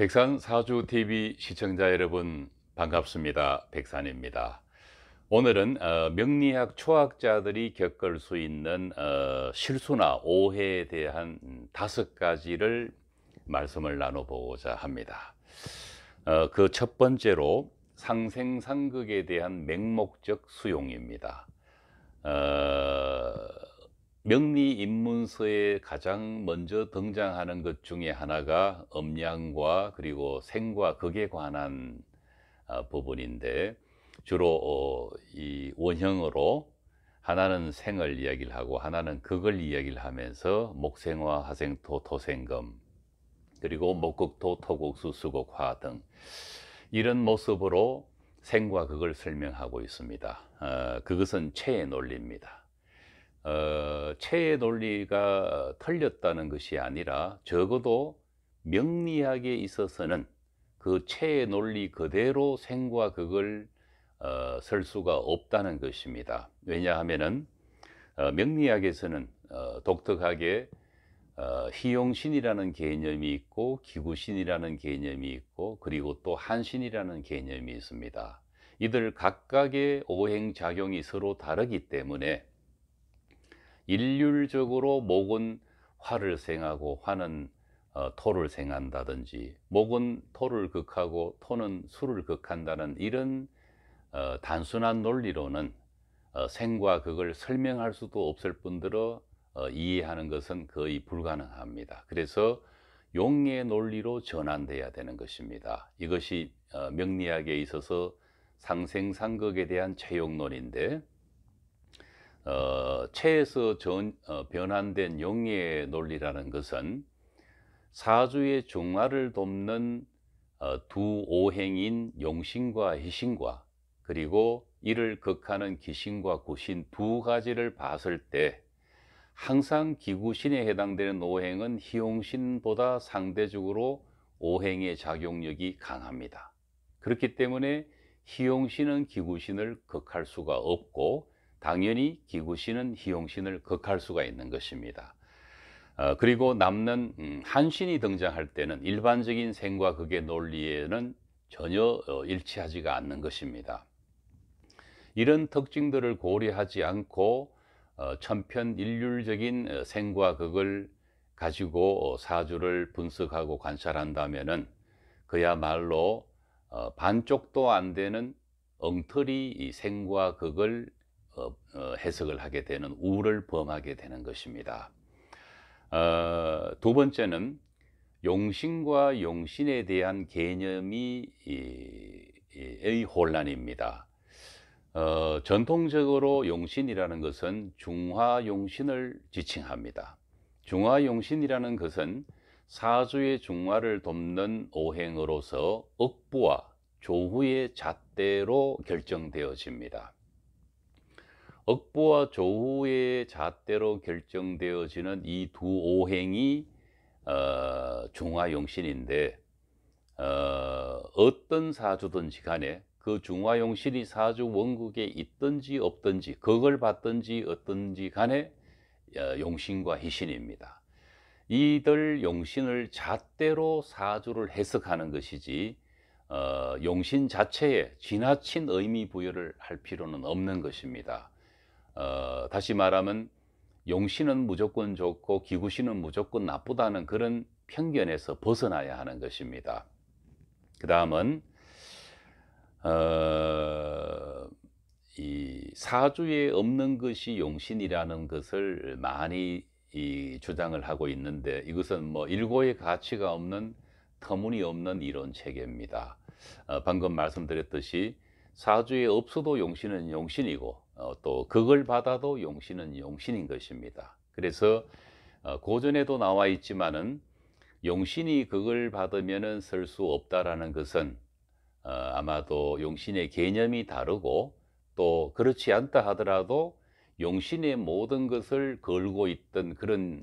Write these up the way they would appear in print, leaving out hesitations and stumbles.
백산 사주 TV 시청자 여러분 반갑습니다. 백산입니다. 오늘은 명리학 초학자들이 겪을 수 있는 실수나 오해에 대한 5가지를 말씀을 나눠보고자 합니다. 그 첫 번째로 상생상극에 대한 맹목적 수용입니다. 어, 명리 입문서에 가장 먼저 등장하는 것 중에 하나가 음양과 그리고 생과 극에 관한 부분인데, 주로 이 원형으로 하나는 생을 이야기를 하고 하나는 극을 이야기를 하면서 목생화, 화생토, 토생금, 그리고 목극토, 토국수, 수국화 등 이런 모습으로 생과 극을 설명하고 있습니다. 그것은 체의 논리입니다. 체의 논리가 틀렸다는 것이 아니라 적어도 명리학에 있어서는 그 체의 논리 그대로 생과 극을 쓸 수가 없다는 것입니다. 왜냐하면은 명리학에서는 독특하게 희용신이라는 개념이 있고 기구신이라는 개념이 있고 그리고 또 한신이라는 개념이 있습니다. 이들 각각의 오행작용이 서로 다르기 때문에 일률적으로 목은 화를 생하고 화는 토를 생한다든지, 목은 토를 극하고 토는 수를 극한다는 이런 단순한 논리로는 생과 극을 설명할 수도 없을 뿐더러 이해하는 것은 거의 불가능합니다. 그래서 용의 논리로 전환돼야 되는 것입니다. 이것이 명리학에 있어서 상생상극에 대한 체용론인데, 체에서 변환된 용의 논리라는 것은 사주의 중화를 돕는 두 오행인 용신과 희신과 그리고 이를 극하는 기신과 구신 두 가지를 봤을 때 항상 기구신에 해당되는 오행은 희용신보다 상대적으로 오행의 작용력이 강합니다. 그렇기 때문에 희용신은 기구신을 극할 수가 없고 당연히 기구신은 희용신을 극할 수가 있는 것입니다. 그리고 남는 한신이 등장할 때는 일반적인 생과 극의 논리에는 전혀 일치하지가 않는 것입니다. 이런 특징들을 고려하지 않고 천편일률적인 생과 극을 가지고 사주를 분석하고 관찰한다면은 그야말로 반쪽도 안 되는 엉터리 이 생과 극을 해석을 하게 되는 우를 범하게 되는 것입니다. 두 번째는 용신과 용신에 대한 개념이 의 혼란입니다. 전통적으로 용신이라는 것은 중화용신을 지칭합니다. 중화용신이라는 것은 사주의 중화를 돕는 오행으로서 억부와 조후의 잣대로 결정되어집니다. 억부와 조후의 잣대로 결정되어지는 이 두 오행이 중화용신인데, 어떤 사주든지 간에 그 중화용신이 사주 원국에 있든지 없든지 극을 받든지 어떤지 간에 용신과 희신입니다. 이들 용신을 잣대로 사주를 해석하는 것이지 용신 자체에 지나친 의미 부여를 할 필요는 없는 것입니다. 다시 말하면 용신은 무조건 좋고 기구신은 무조건 나쁘다는 그런 편견에서 벗어나야 하는 것입니다. 그 다음은 이 사주에 없는 것이 용신이라는 것을 많이 주장을 하고 있는데, 이것은 뭐 일고의 가치가 없는 터무니없는 이론 체계입니다. 방금 말씀드렸듯이 사주에 없어도 용신은 용신이고 또 극을 받아도 용신은 용신인 것입니다. 그래서 고전에도 나와 있지만은 용신이 극을 받으면은 쓸 수 없다라는 것은 아마도 용신의 개념이 다르고, 또 그렇지 않다 하더라도 용신의 모든 것을 걸고 있던 그런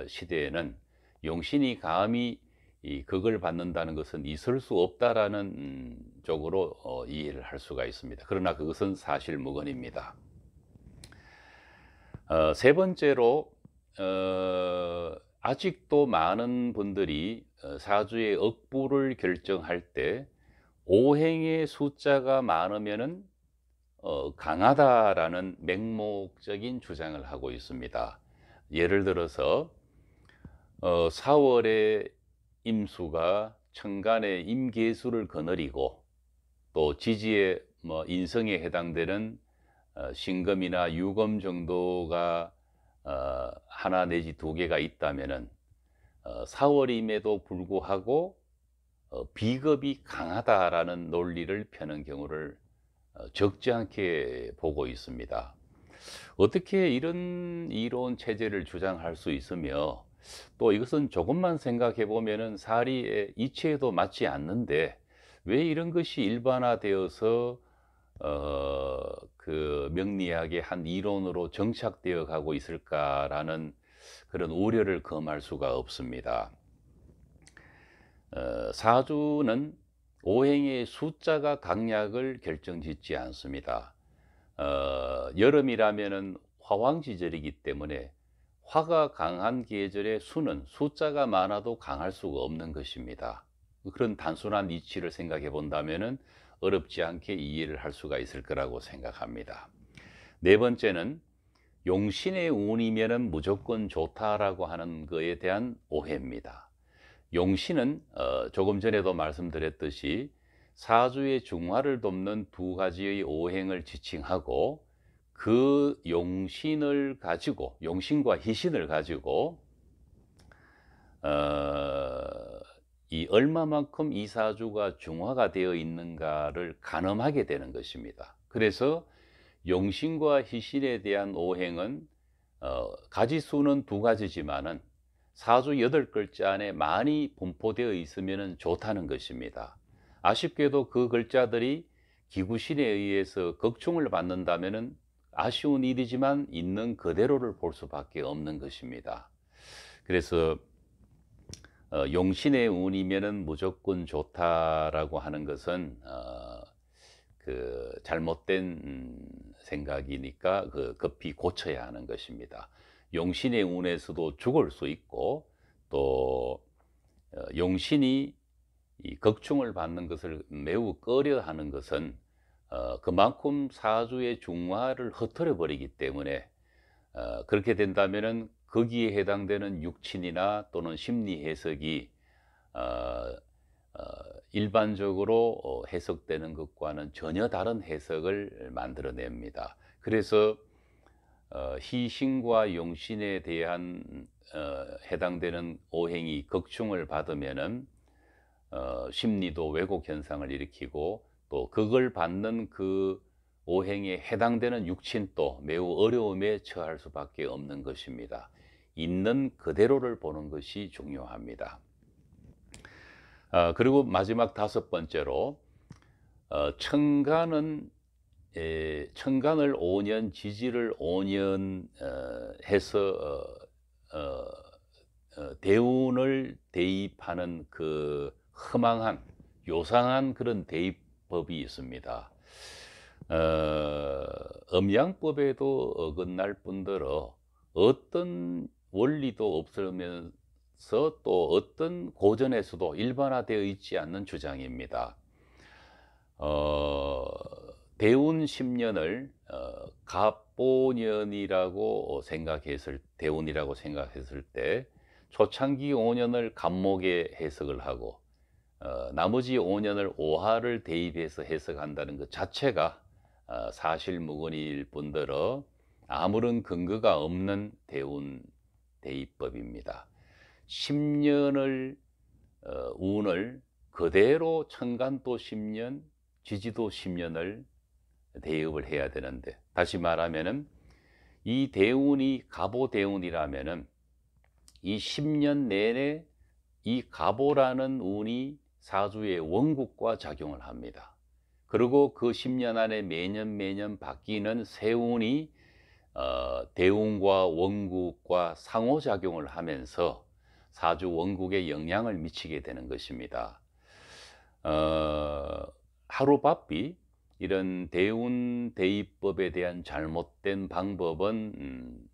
시대에는 용신이 감히 이 극을 받는다는 것은 있을 수 없다라는 쪽으로 이해를 할 수가 있습니다. 그러나 그것은 사실무근입니다. 세 번째로 아직도 많은 분들이 사주의 억부를 결정할 때 오행의 숫자가 많으면은 강하다라는 맹목적인 주장을 하고 있습니다. 예를 들어서 4월에 임수가 천간의 임계수를 거느리고 또 지지의 인성에 해당되는 신금이나 유금 정도가 하나 내지 두 개가 있다면은 4월임에도 불구하고 비겁이 강하다라는 논리를 펴는 경우를 적지 않게 보고 있습니다. 어떻게 이런 이론 체제를 주장할 수 있으며 또 이것은 조금만 생각해 보면은 사리의 이치에도 맞지 않는데 왜 이런 것이 일반화되어서 그 명리학의 한 이론으로 정착되어 가고 있을까라는 그런 우려를 금할 수가 없습니다. 사주는 오행의 숫자가 강약을 결정짓지 않습니다. 여름이라면은 화왕지절이기 때문에 화가 강한 계절의 수는 숫자가 많아도 강할 수가 없는 것입니다. 그런 단순한 이치를 생각해 본다면은 어렵지 않게 이해를 할 수가 있을 거라고 생각합니다. 네 번째는 용신의 운이면은 무조건 좋다라고 하는 것에 대한 오해입니다. 용신은 조금 전에도 말씀드렸듯이 사주의 중화를 돕는 두 가지의 오행을 지칭하고 그 용신을 가지고 용신과 희신을 가지고 이 얼마만큼 이 사주가 중화가 되어 있는가를 가늠하게 되는 것입니다. 그래서 용신과 희신에 대한 오행은 가지수는 두 가지지만은 사주 8글자 안에 많이 분포되어 있으면 좋다는 것입니다. 아쉽게도 그 글자들이 기구신에 의해서 극충을 받는다면 아쉬운 일이지만 있는 그대로를 볼 수밖에 없는 것입니다. 그래서 용신의 운이면은 무조건 좋다라고 하는 것은 그 잘못된 생각이니까 급히 고쳐야 하는 것입니다. 용신의 운에서도 죽을 수 있고 또 용신이 이 극충을 받는 것을 매우 꺼려하는 것은 그만큼 사주의 중화를 흐트러 버리기 때문에 그렇게 된다면은 거기에 해당되는 육친이나 또는 심리 해석이 일반적으로 해석되는 것과는 전혀 다른 해석을 만들어냅니다. 그래서 희신과 용신에 대한 해당되는 오행이 극충을 받으면은 심리도 왜곡 현상을 일으키고 또 그걸 받는 그 오행에 해당되는 육친도 매우 어려움에 처할 수밖에 없는 것입니다. 있는 그대로를 보는 것이 중요합니다. 그리고 마지막 다섯 번째로 천간은 천간을 5년 지지를 5년 해서 대운을 대입하는 그 허망한 요상한 그런 대입법이 있습니다. 음양법에도 어긋날 뿐더러 어떤 원리도 없으면서 또 어떤 고전에서도 일반화되어 있지 않는 주장입니다. 대운 10년을 갑보년이라고 대운이라고 생각했을 때 초창기 5년을 갑목에 해석을 하고 나머지 5년을 오화를 대입해서 해석한다는 것 자체가 사실무근일 뿐더러 아무런 근거가 없는 대운 대입법입니다. 10년을 운을 그대로 천간도 10년, 지지도 10년을 대입을 해야 되는데 다시 말하면은 이 대운이 갑오대운이라면은 이 10년 내내 이 갑오라는 운이 사주의 원국과 작용을 합니다. 그리고 그 10년 안에 매년 바뀌는 새 운이 대운과 원국과 상호작용을 하면서 사주 원국에 영향을 미치게 되는 것입니다. 하루바삐 이런 대운 대입법에 대한 잘못된 방법은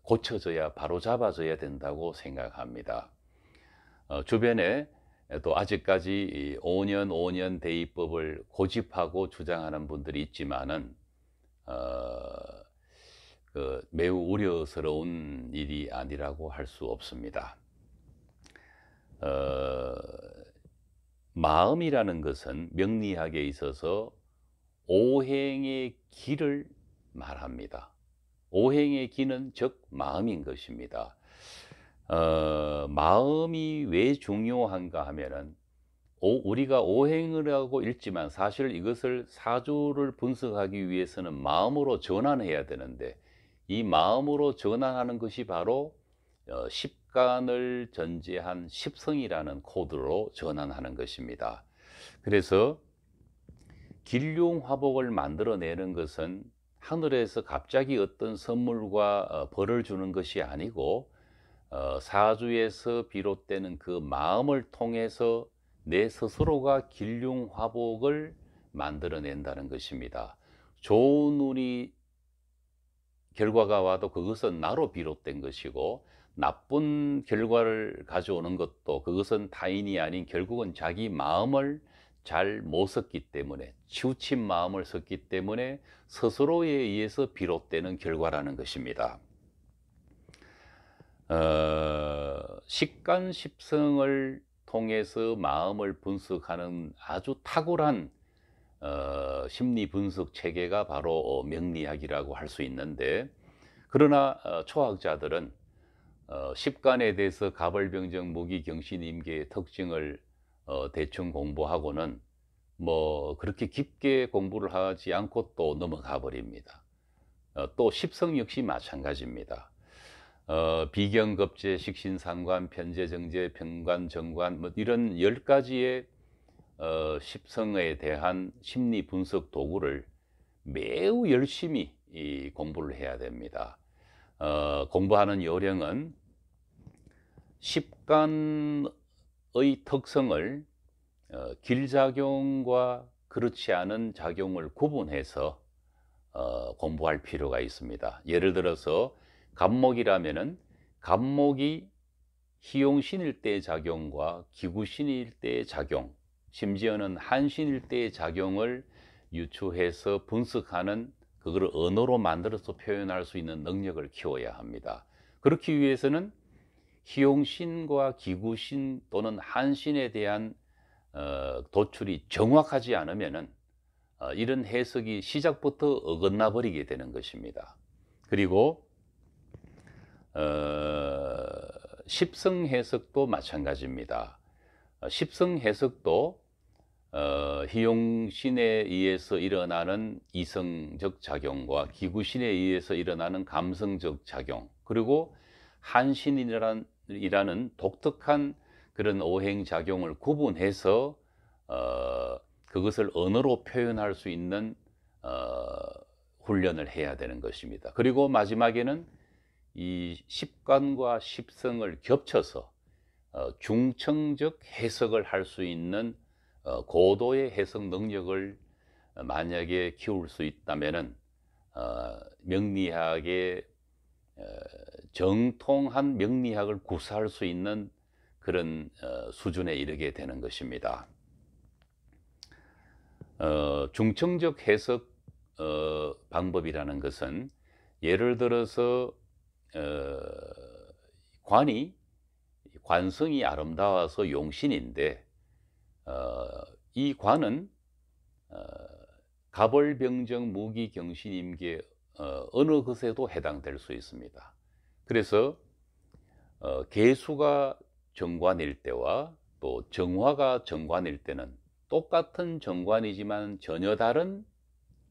고쳐져야 바로잡아져야 된다고 생각합니다. 주변에 또 아직까지 이 5년 5년 대입법을 고집하고 주장하는 분들이 있지만은 어 매우 우려스러운 일이 아니라고 할 수 없습니다. 어 마음이라는 것은 명리학에 있어서 오행의 기를 말합니다. 오행의 기는 즉 마음인 것입니다. 마음이 왜 중요한가 하면은 우리가 오행을 하고 읽지만 사실 이것을 사주를 분석하기 위해서는 마음으로 전환해야 되는데, 이 마음으로 전환하는 것이 바로 십간을 전제한 십성이라는 코드로 전환하는 것입니다. 그래서 길흉화복을 만들어내는 것은 하늘에서 갑자기 어떤 선물과 벌을 주는 것이 아니고, 사주에서 비롯되는 그 마음을 통해서 내 스스로가 길흉화복을 만들어낸다는 것입니다. 좋은 운이 결과가 와도 그것은 나로 비롯된 것이고, 나쁜 결과를 가져오는 것도 그것은 타인이 아닌 결국은 자기 마음을 잘 못 썼기 때문에, 치우친 마음을 썼기 때문에 스스로에 의해서 비롯되는 결과라는 것입니다. 식간십성을 통해서 마음을 분석하는 아주 탁월한 심리 분석 체계가 바로 명리학이라고 할 수 있는데, 그러나 초학자들은 십간에 대해서 가벌병정 무기경신임계의 특징을 대충 공부하고는 뭐 그렇게 깊게 공부를 하지 않고 또 넘어가 버립니다. 또 십성 역시 마찬가지입니다. 비경급제, 식신상관, 편제정제, 병관, 정관, 뭐 이런 10가지의 십성에 대한 심리 분석 도구를 매우 열심히 공부를 해야 됩니다. 공부하는 요령은 십간의 특성을 길작용과 그렇지 않은 작용을 구분해서 공부할 필요가 있습니다. 예를 들어서 갑목이라면은 갑목이 희용신일 때의 작용과 기구신일 때의 작용, 심지어는 한신일 때의 작용을 유추해서 분석하는, 그걸 언어로 만들어서 표현할 수 있는 능력을 키워야 합니다. 그렇기 위해서는 희용신과 기구신 또는 한신에 대한 도출이 정확하지 않으면은 이런 해석이 시작부터 어긋나 버리게 되는 것입니다. 그리고 십성 해석도 마찬가지입니다. 십성 해석도 희용신에 의해서 일어나는 이성적 작용과 기구신에 의해서 일어나는 감성적 작용, 그리고 한신이라는 독특한 그런 오행작용을 구분해서 그것을 언어로 표현할 수 있는 훈련을 해야 되는 것입니다. 그리고 마지막에는 이 십간과 십성을 겹쳐서 중청적 해석을 할 수 있는 고도의 해석 능력을 만약에 키울 수 있다면은 명리학의 정통한 명리학을 구사할 수 있는 그런 수준에 이르게 되는 것입니다. 중청적 해석 방법이라는 것은 예를 들어서 관성이 아름다워서 용신인데, 이 관은 가벌병정 무기경신임계 어느 것에도 해당될 수 있습니다. 그래서 개수가 정관일 때와 또 정화가 정관일 때는 똑같은 정관이지만 전혀 다른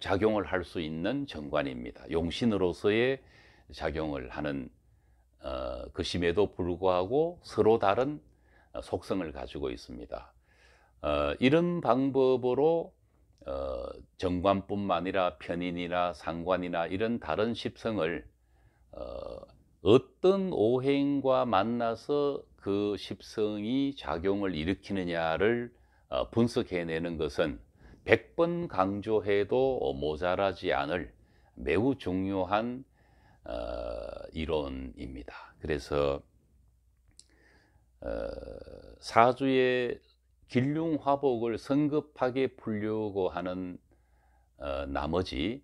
작용을 할 수 있는 정관입니다. 용신으로서의 작용을 하는 것임에도 불구하고 서로 다른 속성을 가지고 있습니다. 이런 방법으로 정관뿐만 아니라 편인이나 상관이나 이런 다른 십성을 어떤 오행과 만나서 그 십성이 작용을 일으키느냐를 분석해내는 것은 100번 강조해도 모자라지 않을 매우 중요한 이론입니다. 그래서 어 사주에 길흉화복을 성급하게 풀려고 하는 나머지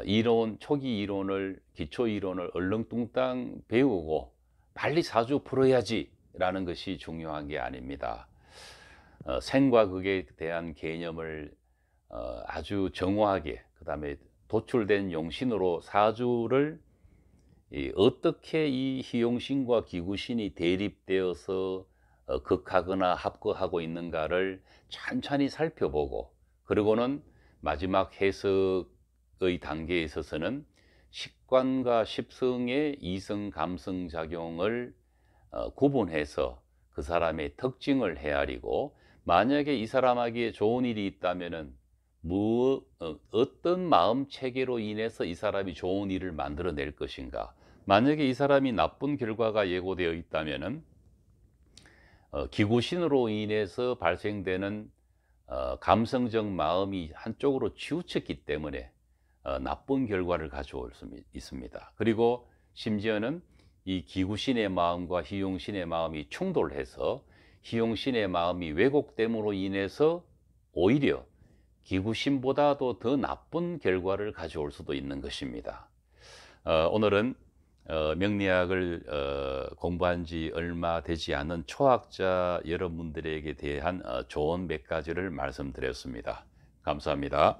이론 초기 이론을 기초 이론을 얼렁뚱땅 배우고 '빨리 사주 풀어야지.'라는 것이 중요한 게 아닙니다. 생과 극에 대한 개념을 아주 정확하게, 그다음에 도출된 용신으로 사주를 어떻게 이 희용신과 기구신이 대립되어서 극하거나 합거하고 있는가를 찬찬히 살펴보고, 그리고는 마지막 해석의 단계에 있어서는 식관과 십성의 이성 감성 작용을 구분해서 그 사람의 특징을 헤아리고, 만약에 이 사람에게 좋은 일이 있다면은 어떤 마음 체계로 인해서 이 사람이 좋은 일을 만들어낼 것인가. 만약에 이 사람이 나쁜 결과가 예고되어 있다면은 기구신으로 인해서 발생되는 감성적 마음이 한쪽으로 치우쳤기 때문에 나쁜 결과를 가져올 수 있습니다. 그리고 심지어는 이 기구신의 마음과 희용신의 마음이 충돌해서 희용신의 마음이 왜곡됨으로 인해서 오히려 기구신보다도 더 나쁜 결과를 가져올 수도 있는 것입니다. 오늘은 명리학을 공부한 지 얼마 되지 않은 초학자 여러분들에게 대한 조언 몇 가지를 말씀드렸습니다. 감사합니다.